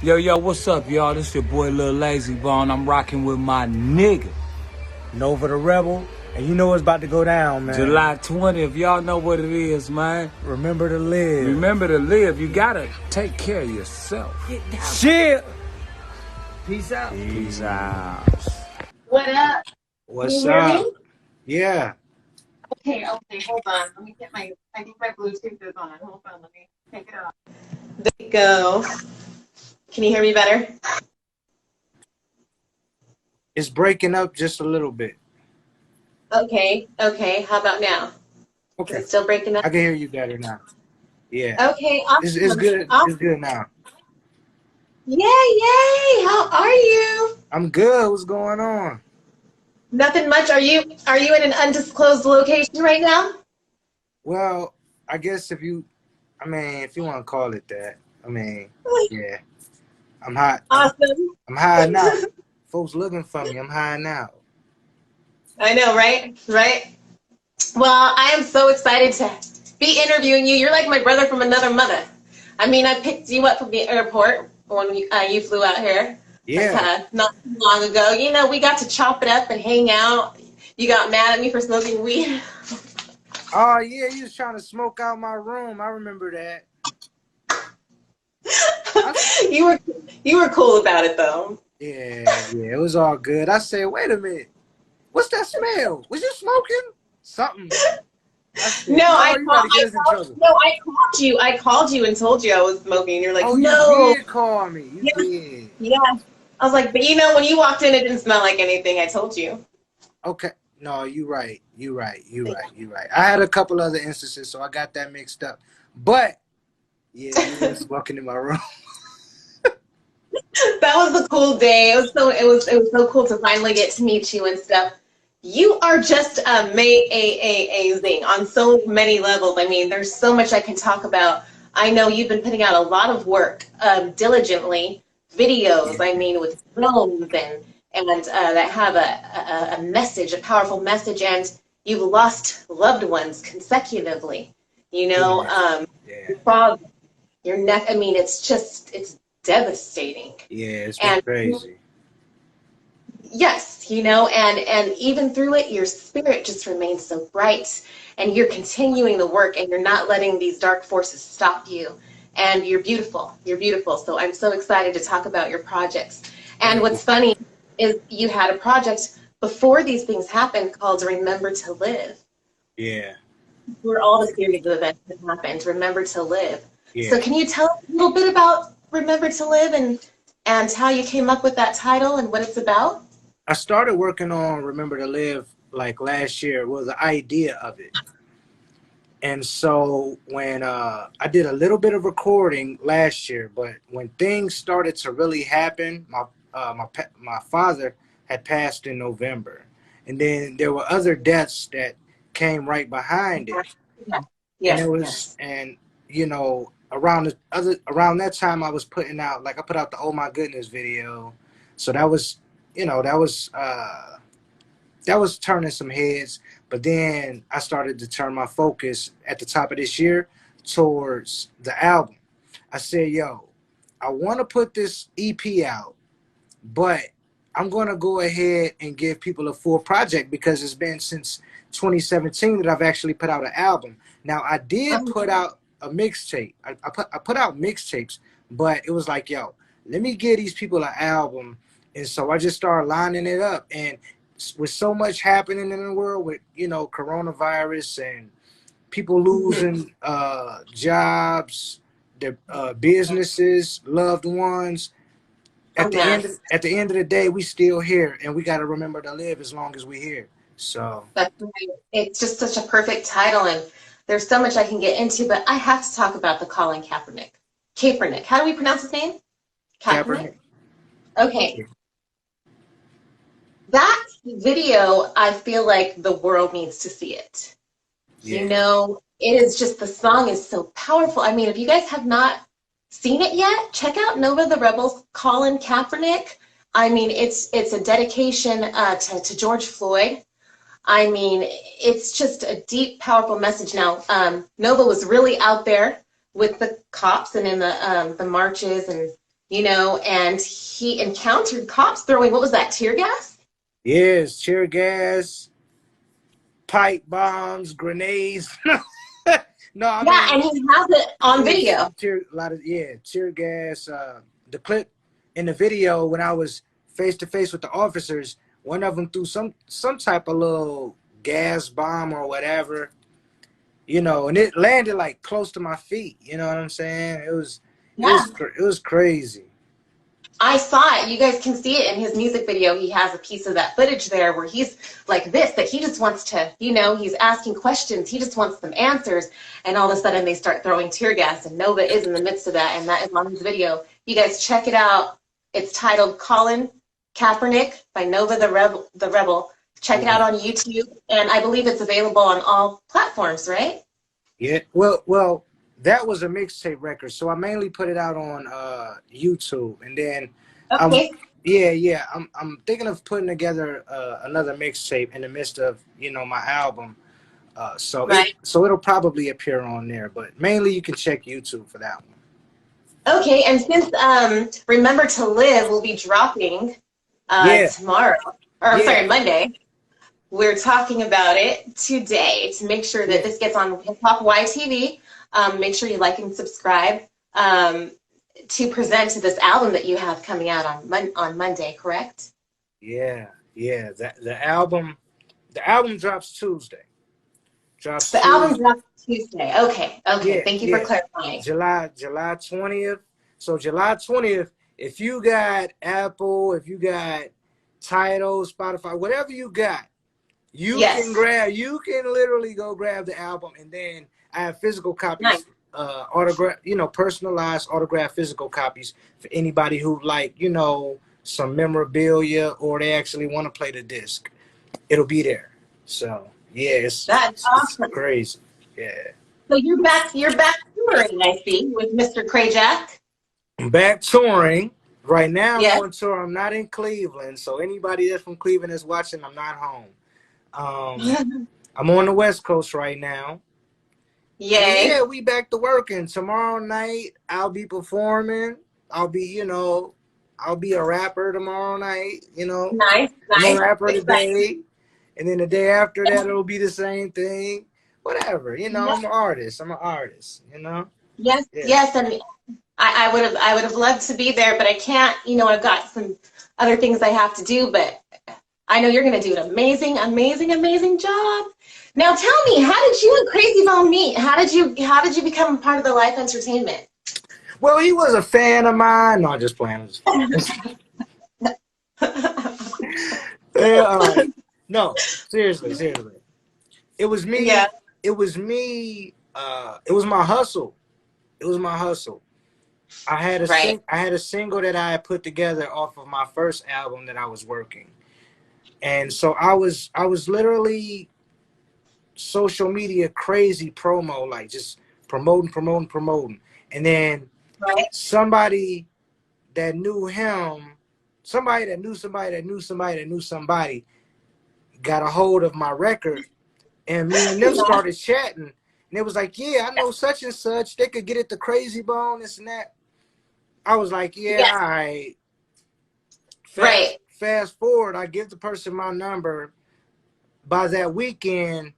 Yo, what's up, y'all? This your boy Lil Lazy Bone. I'm rocking with my nigga. Nova the Rebel, and you know what's about to go down, man. July 20th, y'all know what it is, man. Remember to live. Remember to live. You gotta take care of yourself. Shit. Peace out. Peace out. What up? What's Can you hear up? me? Yeah. Okay, hold on. Let me get I think my Bluetooth is on. Hold on, let me take it off. There we go. Can you hear me better? It's breaking up just a little bit. Okay. How about now? Okay. Is it still breaking up? I can hear you better now. Yeah. Okay, awesome. It's good. Awesome. It's good now. Yay! How are you? I'm good. What's going on? Nothing much. Are you in an undisclosed location right now? Well, I guess if you want to call it that. Yeah. I'm hot. Awesome. I'm high now. Folks looking for me. I'm high now. I know, right? Well, I am so excited to be interviewing you. You're like my brother from another mother. I mean, I picked you up from the airport when you flew out here. Yeah. Not too long ago. You know, we got to chop it up and hang out. You got mad at me for smoking weed. Oh, yeah. You was trying to smoke out my room. I remember that. You were cool about it, though. Yeah. It was all good. I said, wait a minute. What's that smell? Was you smoking? Something. No, I called you and told you I was smoking. And you're like, oh, no. You did call me. You did. Yeah. I was like, but you know, when you walked in, it didn't smell like anything. I told you. Okay. No, you're right. I had a couple other instances, so I got that mixed up. But yeah, you were smoking in my room. That was a cool day. It was so cool to finally get to meet you and stuff. You are just amazing on so many levels. I mean, there's so much I can talk about. I know you've been putting out a lot of work diligently, videos. I mean, with films and that have a message, a powerful message, and you've lost loved ones consecutively. You know, your father, your neck. I mean, it's devastating. Yeah, it's been crazy. Yes, you know, and even through it, your spirit just remains so bright, and you're continuing the work, and you're not letting these dark forces stop you. And you're beautiful. You're beautiful. So I'm so excited to talk about your projects. And what's funny is you had a project before these things happened called Remember to Live. Yeah. Where all the series of events that happened, Remember to Live. Yeah. So can you tell us a little bit about Remember to Live and how you came up with that title and what it's about? I started working on Remember to Live like last year. It was the idea of it. And so when I did a little bit of recording last year, but when things started to really happen, my father had passed in November, and then there were other deaths that came right behind it. Yes. And it was, and you know, around that time, I put out the "Oh My Goodness" video, so that was, that was turning some heads. But then I started to turn my focus at the top of this year towards the album. I said, yo, I want to put this EP out, but I'm going to go ahead and give people a full project because it's been since 2017 that I've actually put out an album. Now, I did put out a mixtape. I put out mixtapes, but it was like, yo, let me give these people an album. And so I just started lining it up. And with so much happening in the world with, coronavirus and people losing jobs, their businesses, loved ones, at the end of the day, we still here, and we got to remember to live as long as we're here. So that's right. It's just such a perfect title, and there's so much I can get into, but I have to talk about the Colin Kaepernick. Kaepernick. How do we pronounce his name? Kaepernick. Okay. That video, I feel like the world needs to see it. Yeah. You know, it is just, the song is so powerful. I mean, if you guys have not seen it yet, check out Nova the Rebel's Colin Kaepernick. I mean, it's a dedication to George Floyd. I mean, it's just a deep, powerful message. Now, Nova was really out there with the cops and in the marches and you know, and he encountered cops throwing, what was that, tear gas? Yes, tear gas, pipe bombs, grenades. No, I Yeah, mean, and he has it on video. tear gas. The clip in the video when I was face to face with the officers, one of them threw some type of little gas bomb or whatever, you know, and it landed like close to my feet. You know what I'm saying? Yeah. It was crazy. I saw it. You guys can see it in his music video. He has a piece of that footage there where he's like this, that he just wants to, you know, he's asking questions. He just wants some answers. And all of a sudden they start throwing tear gas, and Nova is in the midst of that. And that is on his video. You guys check it out. It's titled Colin Kaepernick by Nova the Rebel. Check it out on YouTube. And I believe it's available on all platforms, right? Yeah. Well, that was a mixtape record, so I mainly put it out on YouTube, and then Okay. I'm thinking of putting together another mixtape in the midst of, you know, my album. Right. So it'll probably appear on there, but mainly you can check YouTube for that one. Okay, and since Remember to Live will be dropping tomorrow, or sorry, Monday, we're talking about it today to make sure that this gets on Hip Hop YTV. Make sure you like and subscribe to present this album that you have coming out on Monday, correct? Yeah. The album drops Tuesday. The album drops Tuesday. Okay. Yeah, Thank you for clarifying. July 20th. So July 20th, if you got Apple, if you got Tidal, Spotify, whatever you got, you can literally go grab the album, and then I have physical copies, autograph, you know, personalized autographed physical copies for anybody who like, you know, some memorabilia, or they actually want to play the disc. It'll be there. So yeah, it's awesome. It's crazy. Yeah. So you're back touring, I see, with Mr. Krajak. I'm back touring. Right now Yeah. I'm on tour. I'm not in Cleveland. So anybody that's from Cleveland is watching, I'm not home. I'm on the West Coast right now. Yay. Yeah, we back to working. Tomorrow night I'll be performing. I'll be a rapper tomorrow night, you know. Nice. I'm a rapper today. And then the day after that it'll be the same thing. Whatever, you know, I'm an artist, you know. Yes, and I would have loved to be there, but I can't, you know, I've got some other things I have to do, but I know you're gonna do an amazing job. Now tell me, how did you and Crazy Bone meet? How did you become a part of the Life Entertainment? Well, he was a fan of mine. No, just playing. No, seriously. It was me. Yeah. It was me. It was my hustle. I had a single that I had put together off of my first album that I was working, and so I was literally social media crazy promo, like just promoting, and then somebody that knew him, somebody that knew somebody got a hold of my record, and me and them started chatting, and it was like, yeah, I know such and such, they could get it to Crazy Bone, this and that. I was like, yeah. All right. Fast forward, I give the person my number. By that weekend,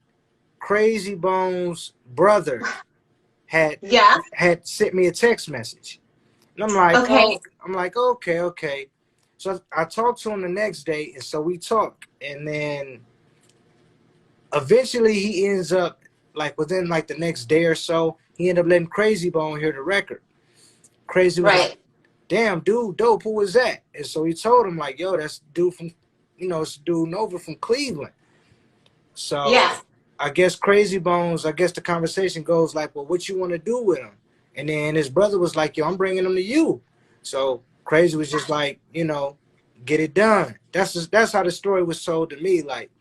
Crazy Bone's brother had sent me a text message. And I'm like, okay. So I talked to him the next day, and so we talked, and then eventually he ends up, like within like the next day or so, he ended up letting Crazy Bone hear the record. Crazy was like, damn, dude, dope, who was that? And so he told him, like, yo, that's dude from, you know, it's dude Nova from Cleveland. So I guess Crazy Bones, I guess the conversation goes like, well, what you want to do with him? And then his brother was like, yo, I'm bringing him to you. So Crazy was just like, you know, get it done. That's how the story was told to me, like,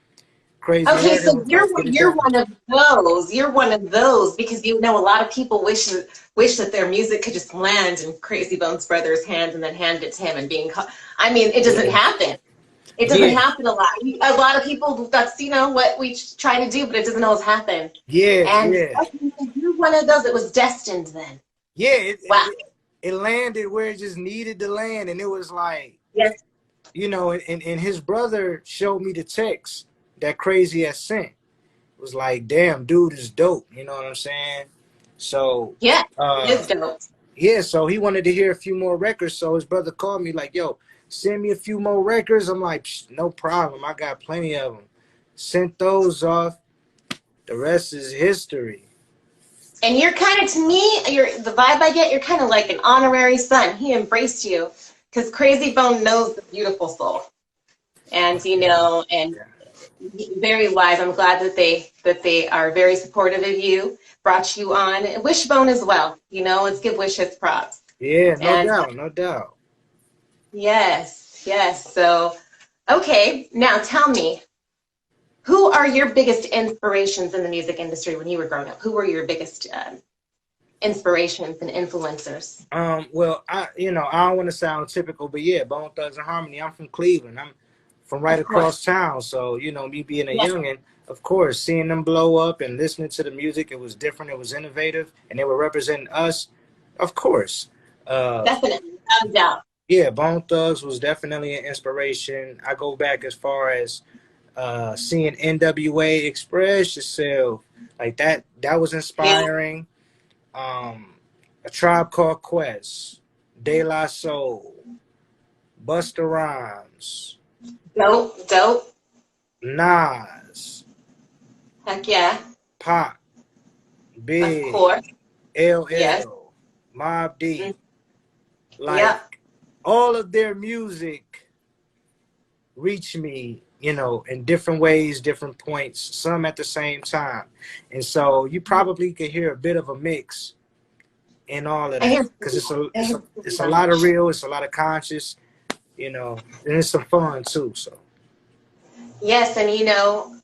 Crazy. Okay, so you're one of those. You're one of those because, you know, a lot of people wish that their music could just land in Crazy Bones' brother's hands and then hand it to him and being I mean, it doesn't happen. It doesn't happen a lot. A lot of people, that's, you know, what we try to do, but it doesn't always happen. And you're one of those that was destined then. Yeah. Wow. it landed where it just needed to land, and it was like, Yes. you know, and his brother showed me the text that Crazy had sent. It was like, damn, dude is dope. You know what I'm saying? So, Yeah. It is dope. yeah, so he wanted to hear a few more records. So his brother called me like, yo, send me a few more records. I'm like, no problem. I got plenty of them. Sent those off. The rest is history. And you're kind of, to me, the vibe I get, you're kind of like an honorary son. He embraced you because Crazy Bone knows the beautiful soul. And, you know, and very wise. I'm glad that they are very supportive of you, brought you on. And Wishbone as well. You know, let's give Wish his props. Yeah, no And doubt, no doubt. yes, yes. So, okay, now tell me, who are your biggest inspirations in the music industry when you were growing up? Who were your biggest inspirations and influencers? Well, I don't want to sound typical, but yeah, Bone Thugs and Harmony. I'm from Cleveland. I'm from right Of course. across town. So, you know, me being a Yes. youngin', of course, seeing them blow up and listening to the music, it was different, it was innovative, and they were representing us, of course. Definitely, without a doubt. Yeah, Bone Thugs was definitely an inspiration. I go back as far as seeing NWA Express Yourself, like that was Yeah. inspiring. A Tribe Called Quest, De La Soul, Busta Rhymes, Dope, dope. Nas, Heck yeah. Pop, Of Big, course. Yes. LL, Mobb Deep. Mm. Like Yep. all of their music reached me, you know, in different ways, different points, some at the same time. And so you probably could hear a bit of a mix in all of I that hear. because it's a lot of real, it's a lot of conscious, you know, and it's some fun too. So Yes, and you know,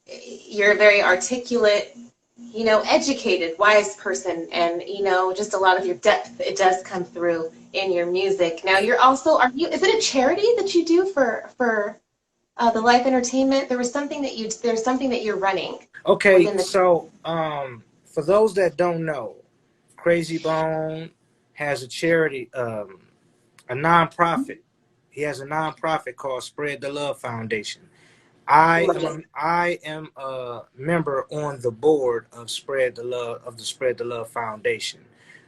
you're a very articulate, you know, educated, wise person, and you know, just a lot of your depth. It does come through in your music. Now, you're also, are you? Is it a charity that you do for the Life Entertainment? There's something that you're running okay, within the. so for those that don't know, Crazy Bone has a charity, a nonprofit. He has a nonprofit called Spread the Love Foundation. I am a member on the board of the Spread the Love Foundation.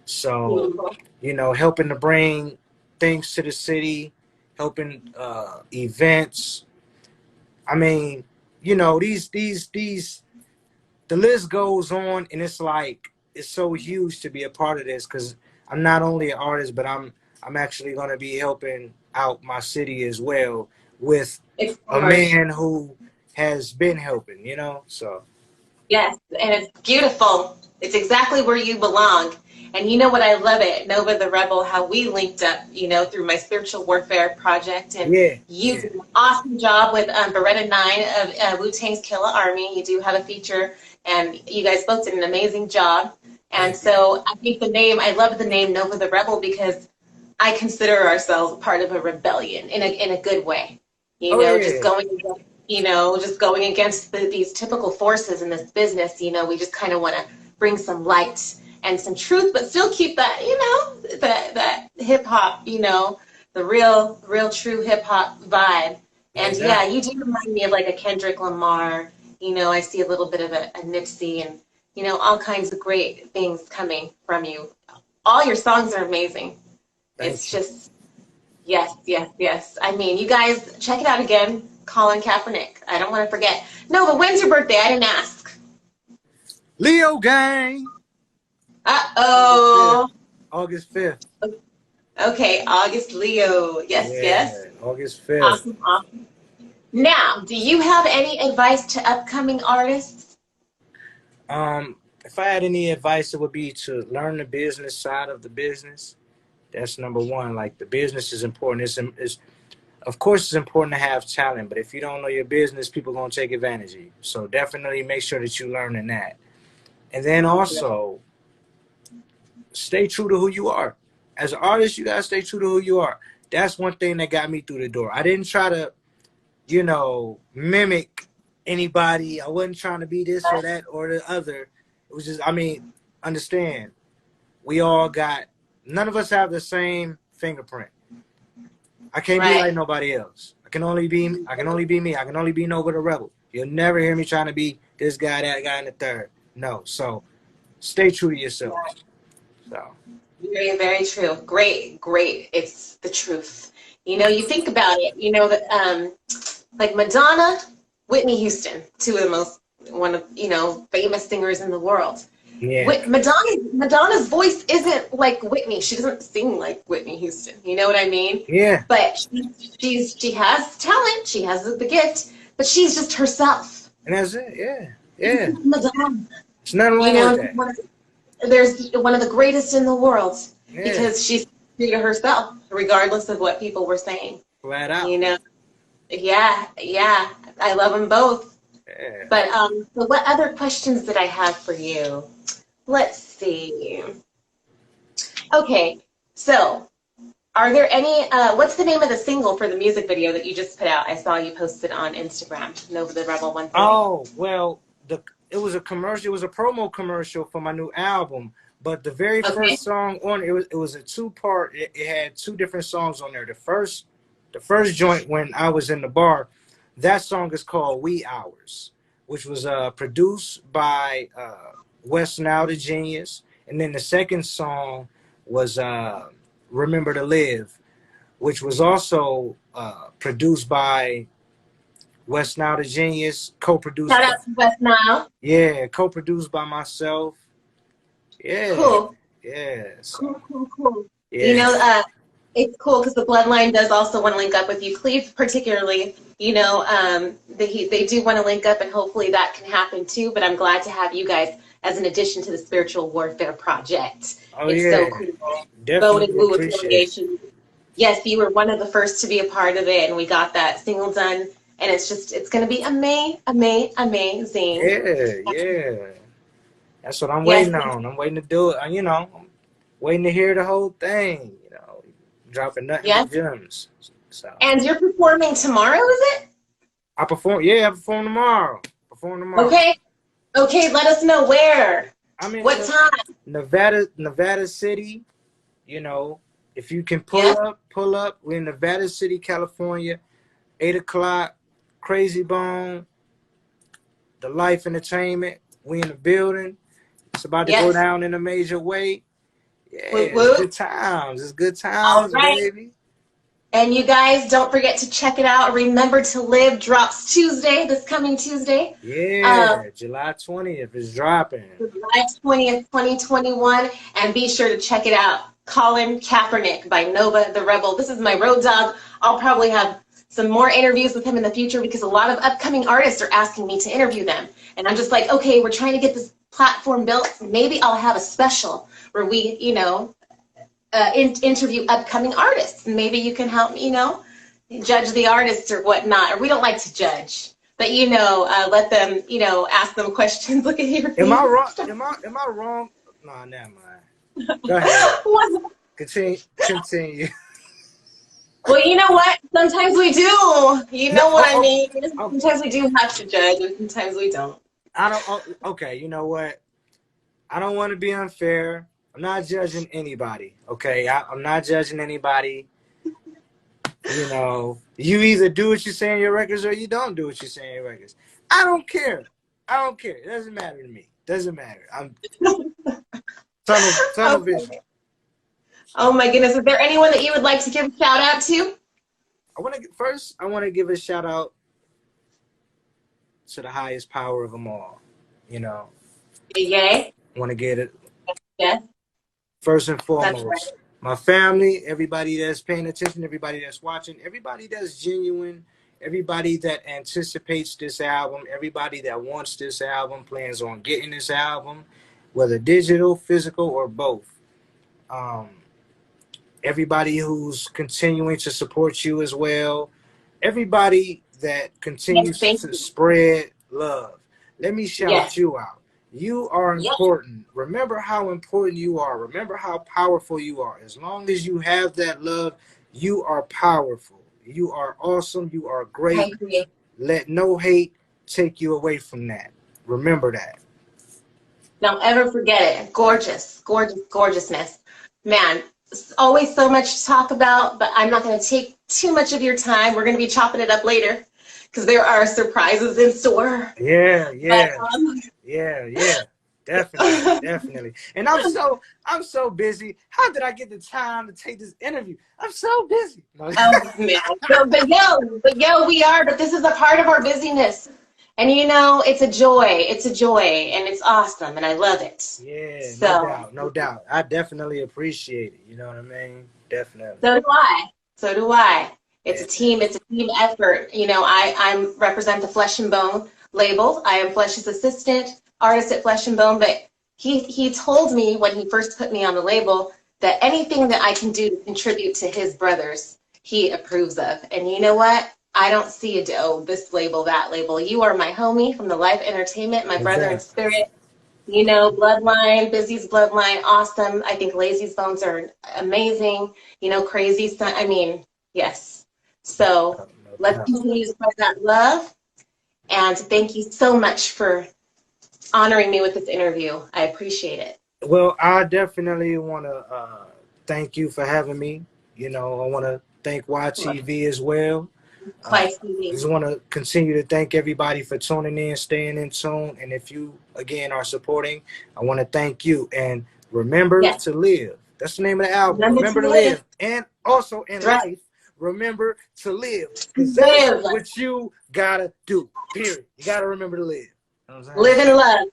So, you know, helping to bring things to the city, helping events. I mean, you know, the list goes on, and it's like it's so huge to be a part of this because I'm not only an artist, but I'm actually going to be helping out my city as well with Of a course. man who has been helping, you know. So Yes, and it's beautiful. It's exactly where you belong. And you know what? I love it, Nova the Rebel, how we linked up, you know, through my spiritual warfare project. And yeah, you yeah, did an awesome job with Beretta 9 of Wu-Tang's Killer Army. You do have a feature, and you guys both did an amazing job. And thank you. so I think I love the name Nova the Rebel because I consider ourselves part of a rebellion in a good way. You Oh know, yeah, just going against these typical forces in this business. You know, we just kind of want to bring some light and some truth, but still keep that, you know, that hip hop, you know, the real true hip hop vibe. no And yeah, doubt. you do remind me of like a Kendrick Lamar. You know, I see a little bit of a Nipsey and, you know, all kinds of great things coming from you. All your songs are amazing. It's Thank you. just, yes, yes, yes. I mean, you guys, check it out again. Colin Kaepernick. I don't want to forget. No, but when's your birthday? I didn't ask. Leo gang. Uh-oh. August 5th. Okay, August Leo. Yes, Yeah, yes. August 5th. Awesome, awesome. Now, do you have any advice to upcoming artists? If I had any advice, it would be to learn the business side of the business. That's number one. Like the business is important. It's of course it's important to have talent, but if you don't know your business, people are gonna take advantage of you. So definitely make sure that you learn in that. And then also stay true to who you are. As an artist, you gotta stay true to who you are. That's one thing that got me through the door. I didn't try to, you know, mimic anybody. I wasn't trying to be this or that or the other. It was just, I mean, understand, we all got none of us have the same fingerprint. I can't be Right. like nobody else. I can only be me. I can only be Nova the Rebel. You'll never hear me trying to be this guy, that guy, and the third. No. So stay true to yourself. So Very, very true. Great, great. It's the truth. You know, you think about it, you know, that like Madonna, Whitney Houston, two of the most, one of, you know, famous singers in the world. yeah. Madonna's voice isn't like Whitney. She doesn't sing like Whitney Houston. You know what I mean? Yeah. But she has talent. She has the gift, but she's just herself. And that's it. Yeah. Yeah. Madonna. There's nothing wrong You know, with that. there's one of the greatest in the world Yeah. because she's true to herself, regardless of what people were saying. Flat out. You know? Yeah, yeah. I love them both. Yeah. But so what other questions did I have for you? Let's see. Okay, so are there any, what's the name of the single for the music video that you just put out? I saw you posted on Instagram, Nova the Rebel 130. Oh, well, it was a commercial. It was a promo commercial for my new album. But the very first song on it was a two-part. It had two different songs on there. The first joint when I was in the bar, that song is called "Wee Hours," which was produced by West Now the Genius, and then the second song was "Remember to Live," which was also produced by West Now the Genius, co-produced. Shout out to West Nile. Yeah, co-produced by myself. Yeah. Cool. Yeah. So, Cool. yeah. You know, it's cool because the Bloodline does also want to link up with you. Cleve, particularly, you know, they do want to link up, and hopefully that can happen too. But I'm glad to have you guys as an addition to the Spiritual Warfare Project. Oh, it's yeah. so cool. Definitely Voted Woo appreciate it. affiliation. Yes, you were one of the first to be a part of it, and we got that single done. And it's going to be amazing. Yeah. That's what I'm waiting on. I'm waiting to do it. You know, I'm waiting to hear the whole thing. You know, dropping nothing but gems. So. And you're performing tomorrow, is it? I perform tomorrow. Okay, let us know where. I mean, what time? Nevada City. You know, if you can pull up. We're in Nevada City, California, 8:00. Crazy Bone, the Life Entertainment. We in the building. It's about to go down in a major way. Yeah, it's good times. It's good times, baby. And you guys, don't forget to check it out. Remember to Live drops this coming Tuesday. Yeah, July 20th is dropping. July 20th, 2021. And be sure to check it out. Colin Kaepernick by Nova the Rebel. This is my road dog. I'll probably have some more interviews with him in the future because a lot of upcoming artists are asking me to interview them. And I'm just like, okay, we're trying to get this platform built. Maybe I'll have a special where we, you know, interview upcoming artists. Maybe you can help, you know, judge the artists or whatnot. Or we don't like to judge, but, you know, let them, you know, ask them questions. Look at your face. Am I wrong? Am I wrong? No, never mind. Go ahead. Continue. Well, you know what? Sometimes we do. You know what I mean? Sometimes we do have to judge, and sometimes we don't. Okay, you know what? I don't want to be unfair. I'm not judging anybody, okay? I'm not judging anybody. You know, you either do what you say in your records or you don't do what you say in your records. I don't care. It doesn't matter to me. Doesn't matter. I'm tunnel vision. Oh my goodness. Is there anyone that you would like to give a shout out to? I want to give a shout out to the highest power of them all. You know. Yay. I want to get it. Yes. First and foremost, my family, everybody that's paying attention, everybody that's watching, everybody that's genuine, everybody that anticipates this album, everybody that wants this album, plans on getting this album, whether digital, physical, or both. Everybody who's continuing to support you as well. Everybody that continues to spread love. Let me shout you out. You are important. Remember how important you are. Remember how powerful you are. As long as you have that love, you are powerful. You are awesome. You are great. Let no hate take you away from that. Remember that. Don't ever forget it. Gorgeous, gorgeous, gorgeousness. Man, always so much to talk about, but I'm not going to take too much of your time. We're going to be chopping it up later because there are surprises in store. Yeah, But yeah, yeah. Definitely, definitely. And I'm so busy. How did I get the time to take this interview? I'm so busy. oh man, so, but yo, we are. But this is a part of our busyness, and you know, it's a joy. It's a joy, and it's awesome, and I love it. Yeah, no So, doubt, no doubt. I definitely appreciate it. You know what I mean? Definitely. so do I. So do I. It's Yeah. a team. It's a team effort. You know, I represent the Flesh and Bone label. I am Flesh's assistant, artist at Flesh and Bone. But he told me when he first put me on the label that anything that I can do to contribute to his brothers, he approves of. And you know what? I don't see this label, that label. You are my homie from the Life Entertainment, my brother in Exactly. spirit. You know, Bloodline, Busy's Bloodline, awesome. I think Lazy's Bones are amazing. You know, Crazy Son. I mean, yes. So No let's doubt. continue to spread that love. And thank you so much for honoring me with this interview. I appreciate it. Well, I definitely want to thank you for having me. You know, I want to thank YTV as well. Bye, I Stevie. just want to continue to thank everybody for tuning in, staying in tune. And if you, again, are supporting, I want to thank you. And remember Yes. to live. That's the name of the album. Remember to Remember to live. live. And also in That's life, remember to live. Because right. that's Live. what you got to do, period. You got to remember to live. You know what I'm Live saying? in love.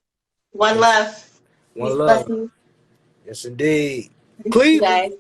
One Yes. love. One Peace, love. blessings. Yes, indeed. Thank you, Cleveland. guys.